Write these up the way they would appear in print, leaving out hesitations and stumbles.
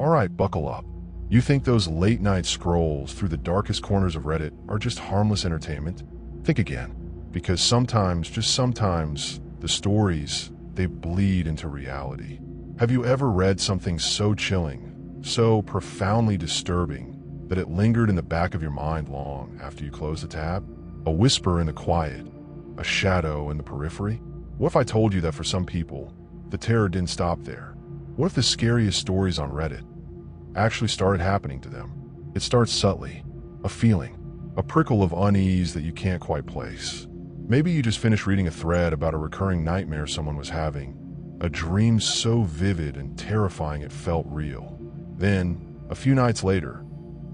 Alright, buckle up. You think those late-night scrolls through the darkest corners of Reddit are just harmless entertainment? Think again, because sometimes, just sometimes, the stories, they bleed into reality. Have you ever read something so chilling, so profoundly disturbing, that it lingered in the back of your mind long after you closed the tab? A whisper in the quiet, a shadow in the periphery? What if I told you that for some people, the terror didn't stop there? What if the scariest stories on Reddit actually started happening to them? It starts subtly, a feeling, a prickle of unease that you can't quite place. Maybe you just finished reading a thread about a recurring nightmare someone was having, a dream so vivid and terrifying it felt real. Then, a few nights later,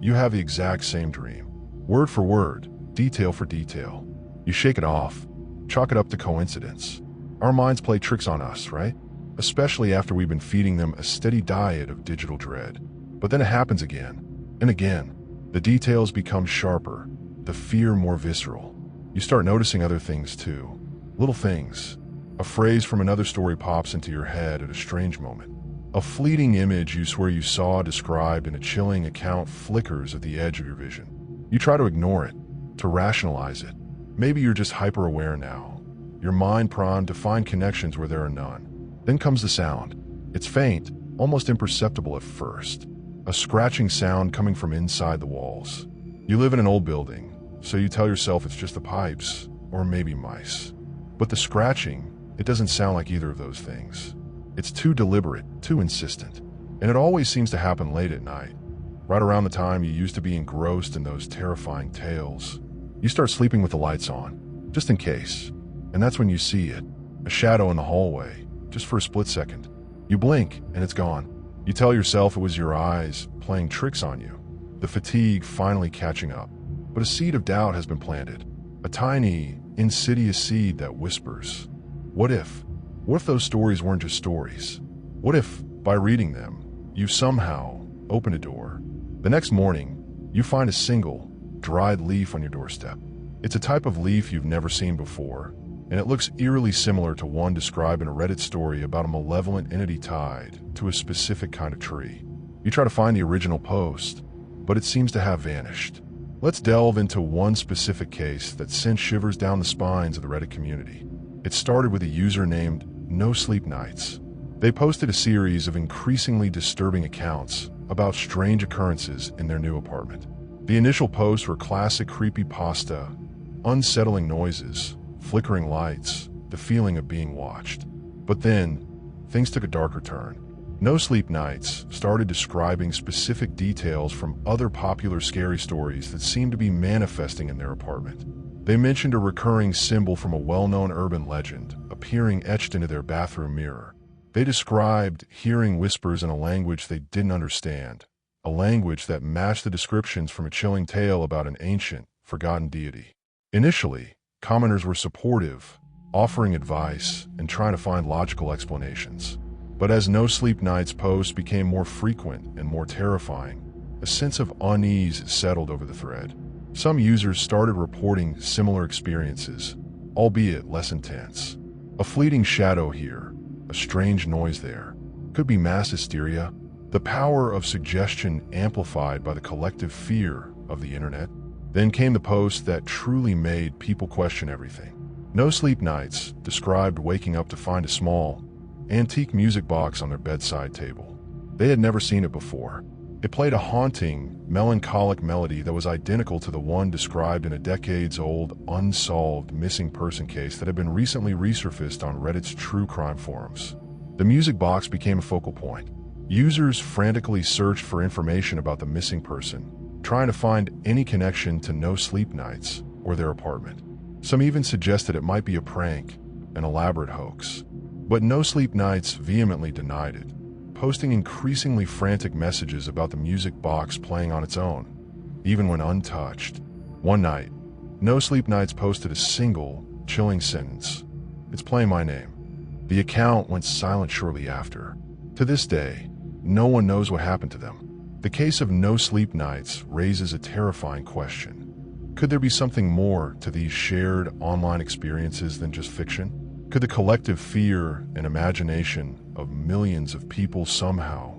you have the exact same dream, word for word, detail for detail. You shake it off, chalk it up to coincidence. Our minds play tricks on us, right? Especially after we've been feeding them a steady diet of digital dread. But then it happens again, and again. The details become sharper, the fear more visceral. You start noticing other things too. Little things. A phrase from another story pops into your head at a strange moment. A fleeting image you swear you saw described in a chilling account flickers at the edge of your vision. You try to ignore it, to rationalize it. Maybe you're just hyper-aware now, your mind primed to find connections where there are none. Then comes the sound. It's faint, almost imperceptible at first. A scratching sound coming from inside the walls. You live in an old building, so you tell yourself it's just the pipes, or maybe mice. But the scratching, it doesn't sound like either of those things. It's too deliberate, too insistent, and it always seems to happen late at night, right around the time you used to be engrossed in those terrifying tales. You start sleeping with the lights on, just in case, and that's when you see it, a shadow in the hallway, just for a split second. You blink, and it's gone. You tell yourself it was your eyes playing tricks on you, the fatigue finally catching up. But a seed of doubt has been planted, a tiny, insidious seed that whispers. What if? What if those stories weren't just stories? What if, by reading them, you somehow opened a door? The next morning, you find a single, dried leaf on your doorstep. It's a type of leaf you've never seen before, and it looks eerily similar to one described in a Reddit story about a malevolent entity tied to a specific kind of tree. You try to find the original post, but it seems to have vanished. Let's delve into one specific case that sent shivers down the spines of the Reddit community. It started with a user named No Sleep Nights. They posted a series of increasingly disturbing accounts about strange occurrences in their new apartment. The initial posts were classic creepypasta, unsettling noises, flickering lights, the feeling of being watched. But then, things took a darker turn. No Sleep Nights started describing specific details from other popular scary stories that seemed to be manifesting in their apartment. They mentioned a recurring symbol from a well-known urban legend appearing etched into their bathroom mirror. They described hearing whispers in a language they didn't understand, a language that matched the descriptions from a chilling tale about an ancient, forgotten deity. Initially, commenters were supportive, offering advice and trying to find logical explanations. But as No Sleep Nights posts became more frequent and more terrifying, a sense of unease settled over the thread. Some users started reporting similar experiences, albeit less intense. A fleeting shadow here, a strange noise there. Could be mass hysteria, the power of suggestion amplified by the collective fear of the internet. Then came the post that truly made people question everything. No Sleep Nights described waking up to find a small, antique music box on their bedside table. They had never seen it before. It played a haunting, melancholic melody that was identical to the one described in a decades-old, unsolved missing person case that had been recently resurfaced on Reddit's true crime forums. The music box became a focal point. Users frantically searched for information about the missing person, trying to find any connection to No Sleep Nights or their apartment. Some even suggested it might be a prank, an elaborate hoax. But No Sleep Nights vehemently denied it, posting increasingly frantic messages about the music box playing on its own, even when untouched. One night, No Sleep Nights posted a single, chilling sentence. "It's playing my name." The account went silent shortly after. To this day, no one knows what happened to them. The case of No Sleep Nights raises a terrifying question. Could there be something more to these shared online experiences than just fiction? Could the collective fear and imagination of millions of people somehow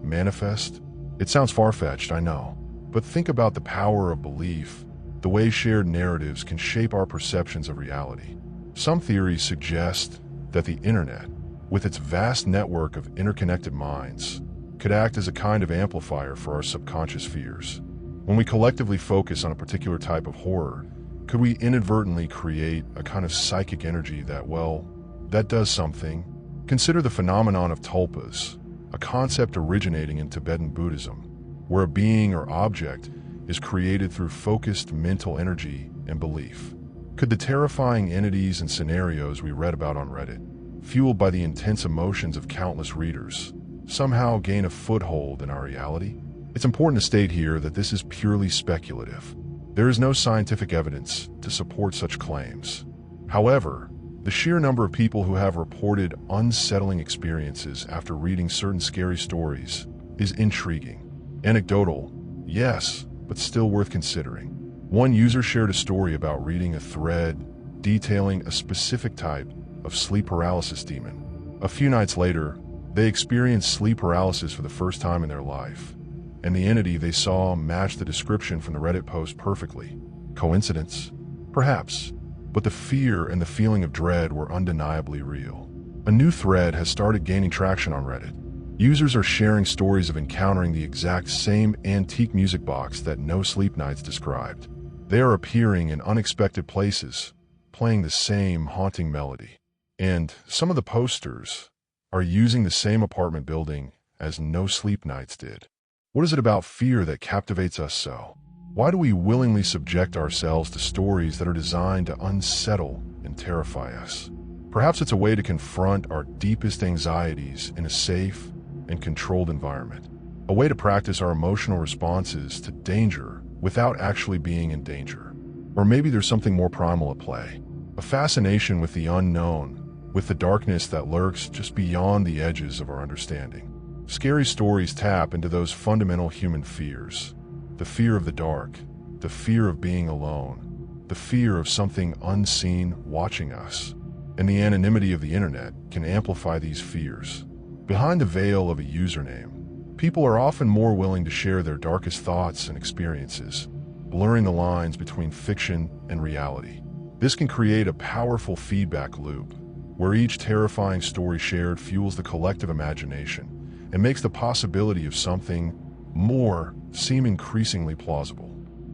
manifest? It sounds far-fetched, I know. But think about the power of belief, the way shared narratives can shape our perceptions of reality. Some theories suggest that the internet, with its vast network of interconnected minds, could act as a kind of amplifier for our subconscious fears. When we collectively focus on a particular type of horror, could we inadvertently create a kind of psychic energy that, well, that does something? Consider the phenomenon of tulpas, a concept originating in Tibetan Buddhism, where a being or object is created through focused mental energy and belief. Could the terrifying entities and scenarios we read about on Reddit, fueled by the intense emotions of countless readers, somehow gain a foothold in our reality? It's important to state here that this is purely speculative. There is no scientific evidence to support such claims. However, the sheer number of people who have reported unsettling experiences after reading certain scary stories is intriguing. Anecdotal, yes, but still worth considering. One user shared a story about reading a thread detailing a specific type of sleep paralysis demon. A few nights later, they experienced sleep paralysis for the first time in their life, and the entity they saw matched the description from the Reddit post perfectly. Coincidence? Perhaps, but the fear and the feeling of dread were undeniably real. A new thread has started gaining traction on Reddit. Users are sharing stories of encountering the exact same antique music box that No Sleep Nights described. They are appearing in unexpected places, playing the same haunting melody. And some of the posters are using the same apartment building as No Sleep Nights did. What is it about fear that captivates us so? Why do we willingly subject ourselves to stories that are designed to unsettle and terrify us? Perhaps it's a way to confront our deepest anxieties in a safe and controlled environment. A way to practice our emotional responses to danger without actually being in danger. Or maybe there's something more primal at play. A fascination with the unknown, with the darkness that lurks just beyond the edges of our understanding. Scary stories tap into those fundamental human fears. The fear of the dark, the fear of being alone, the fear of something unseen watching us. And the anonymity of the internet can amplify these fears. Behind the veil of a username, people are often more willing to share their darkest thoughts and experiences, blurring the lines between fiction and reality. This can create a powerful feedback loop, where each terrifying story shared fuels the collective imagination and makes the possibility of something more seem increasingly plausible.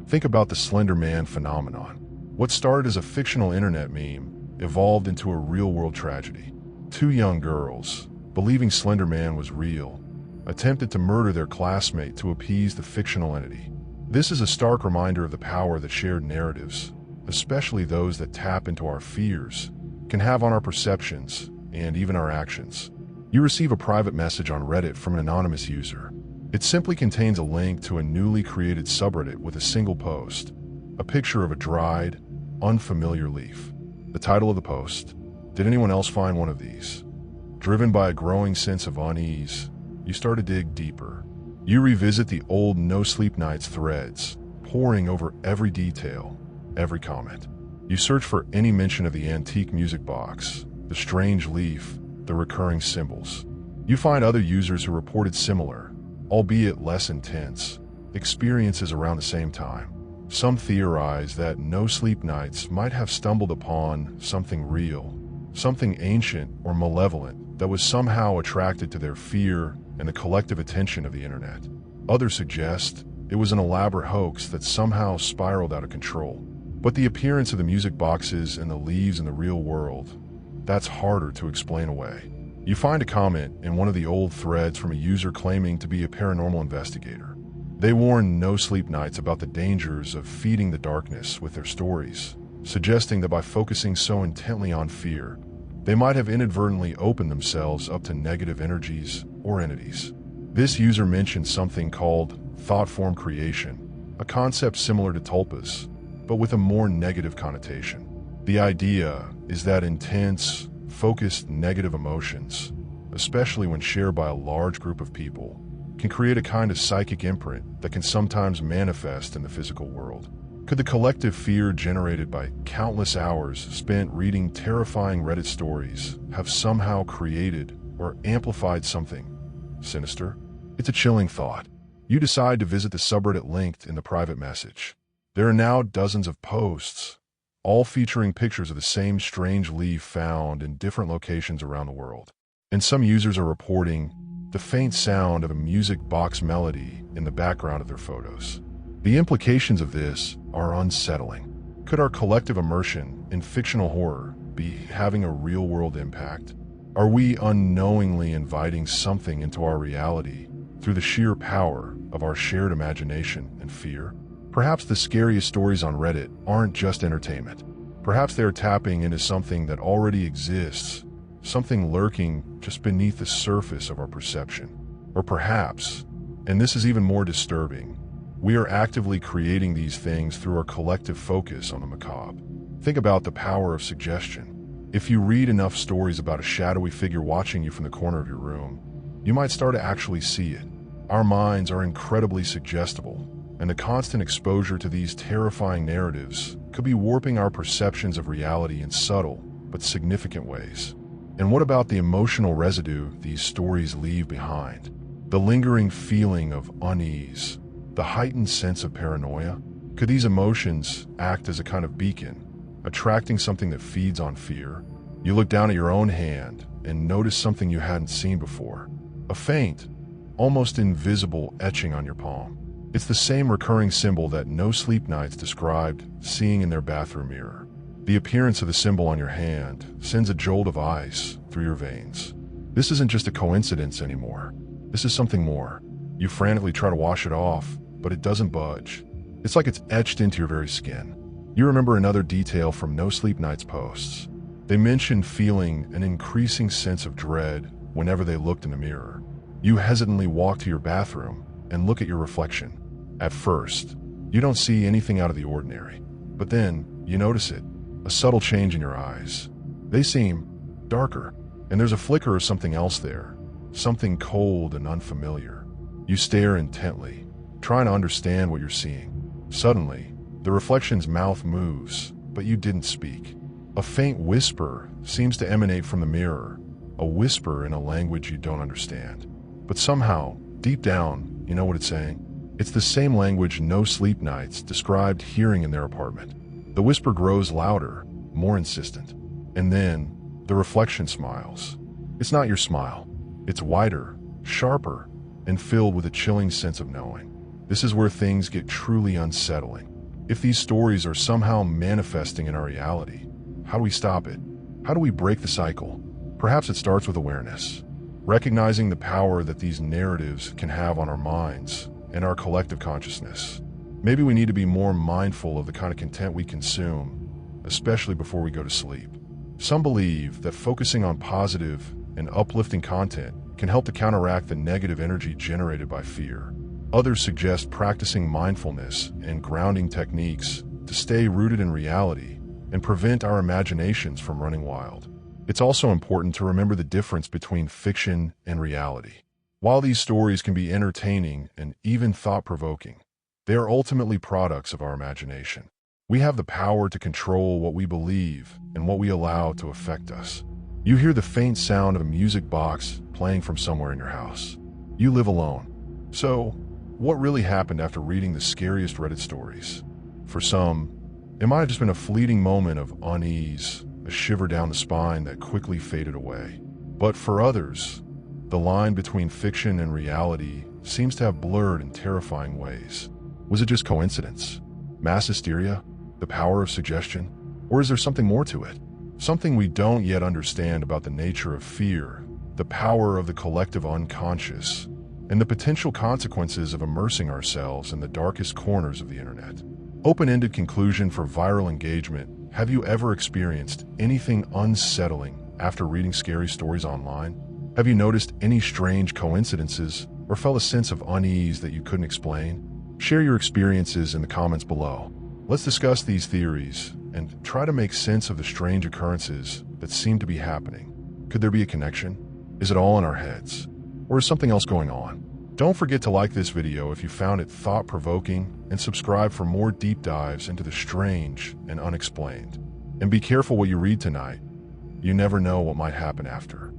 Think about the Slender Man phenomenon. What started as a fictional internet meme evolved into a real-world tragedy. Two young girls, believing Slender Man was real, attempted to murder their classmate to appease the fictional entity. This is a stark reminder of the power that shared narratives, especially those that tap into our fears, can have on our perceptions and even our actions. You receive a private message on Reddit from an anonymous user. It simply contains a link to a newly created subreddit with a single post, a picture of a dried, unfamiliar leaf. The title of the post, "Did anyone else find one of these?" Driven by a growing sense of unease, you start to dig deeper. You revisit the old No Sleep Nights threads, poring over every detail, every comment. You search for any mention of the antique music box, the strange leaf, the recurring symbols. You find other users who reported similar, albeit less intense, experiences around the same time. Some theorize that No Sleep Nights might have stumbled upon something real, something ancient or malevolent that was somehow attracted to their fear and the collective attention of the internet. Others suggest it was an elaborate hoax that somehow spiraled out of control. But the appearance of the music boxes and the leaves in the real world, that's harder to explain away. You find a comment in one of the old threads from a user claiming to be a paranormal investigator. They warn No Sleep Nights about the dangers of feeding the darkness with their stories, suggesting that by focusing so intently on fear, they might have inadvertently opened themselves up to negative energies or entities. This user mentioned something called thought form creation, a concept similar to tulpas, but with a more negative connotation. The idea is that intense, focused negative emotions, especially when shared by a large group of people, can create a kind of psychic imprint that can sometimes manifest in the physical world. Could the collective fear generated by countless hours spent reading terrifying Reddit stories have somehow created or amplified something sinister? It's a chilling thought. You decide to visit the subreddit linked in the private message. There are now dozens of posts, all featuring pictures of the same strange leaf found in different locations around the world. And some users are reporting the faint sound of a music box melody in the background of their photos. The implications of this are unsettling. Could our collective immersion in fictional horror be having a real-world impact? Are we unknowingly inviting something into our reality through the sheer power of our shared imagination and fear? Perhaps the scariest stories on Reddit aren't just entertainment. Perhaps they're tapping into something that already exists, something lurking just beneath the surface of our perception. Or perhaps, and this is even more disturbing, we are actively creating these things through our collective focus on the macabre. Think about the power of suggestion. If you read enough stories about a shadowy figure watching you from the corner of your room, you might start to actually see it. Our minds are incredibly suggestible, and the constant exposure to these terrifying narratives could be warping our perceptions of reality in subtle but significant ways. And what about the emotional residue these stories leave behind? The lingering feeling of unease, the heightened sense of paranoia? Could these emotions act as a kind of beacon, attracting something that feeds on fear? You look down at your own hand and notice something you hadn't seen before. A faint, almost invisible etching on your palm. It's the same recurring symbol that No Sleep Nights described seeing in their bathroom mirror. The appearance of the symbol on your hand sends a jolt of ice through your veins. This isn't just a coincidence anymore. This is something more. You frantically try to wash it off, but it doesn't budge. It's like it's etched into your very skin. You remember another detail from No Sleep Nights posts. They mentioned feeling an increasing sense of dread whenever they looked in the mirror. You hesitantly walk to your bathroom and look at your reflection. At first, you don't see anything out of the ordinary, but then you notice it, a subtle change in your eyes. They seem darker, and there's a flicker of something else there, something cold and unfamiliar. You stare intently, trying to understand what you're seeing. Suddenly, the reflection's mouth moves, but you didn't speak. A faint whisper seems to emanate from the mirror, a whisper in a language you don't understand. But somehow, deep down, you know what it's saying? It's the same language No Sleep Nights described hearing in their apartment. The whisper grows louder, more insistent. And then, the reflection smiles. It's not your smile. It's wider, sharper, and filled with a chilling sense of knowing. This is where things get truly unsettling. If these stories are somehow manifesting in our reality, how do we stop it? How do we break the cycle? Perhaps it starts with awareness. Recognizing the power that these narratives can have on our minds and our collective consciousness. Maybe we need to be more mindful of the kind of content we consume, especially before we go to sleep. Some believe that focusing on positive and uplifting content can help to counteract the negative energy generated by fear. Others suggest practicing mindfulness and grounding techniques to stay rooted in reality and prevent our imaginations from running wild. It's also important to remember the difference between fiction and reality. While these stories can be entertaining and even thought-provoking, they are ultimately products of our imagination. We have the power to control what we believe and what we allow to affect us. You hear the faint sound of a music box playing from somewhere in your house. You live alone. So, what really happened after reading the scariest Reddit stories? For some, it might have just been a fleeting moment of unease, a shiver down the spine that quickly faded away. But for others, the line between fiction and reality seems to have blurred in terrifying ways. Was it just coincidence? Mass hysteria? The power of suggestion? Or is there something more to it? Something we don't yet understand about the nature of fear, the power of the collective unconscious, and the potential consequences of immersing ourselves in the darkest corners of the internet. Open-ended conclusion for viral engagement. Have you ever experienced anything unsettling after reading scary stories online? Have you noticed any strange coincidences or felt a sense of unease that you couldn't explain? Share your experiences in the comments below. Let's discuss these theories and try to make sense of the strange occurrences that seem to be happening. Could there be a connection? Is it all in our heads? Or is something else going on? Don't forget to like this video if you found it thought-provoking and subscribe for more deep dives into the strange and unexplained. And be careful what you read tonight. You never know what might happen after.